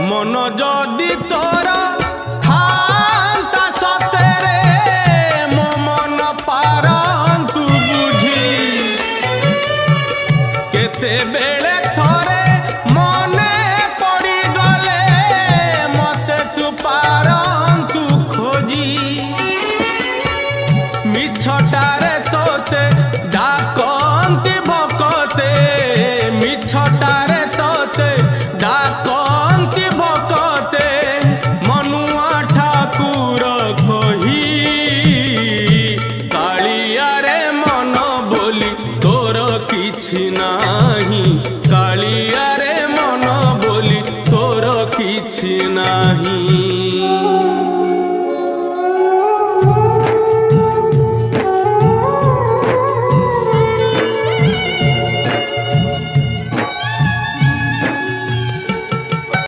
मन जदि तोर थांता सतेरे मो मन पारंतु बुझी केते बेले थोरे मने पड़ी गले मते तू पारंतु खोजी मिछटारे तोते डाकंती भकते मिछटारे तोते डाकंती भकते मनुआ ठाकुर कही कालिया रे मन बोली तोर किछि नाही कालिया रे मन बोली तोर किछि नाही।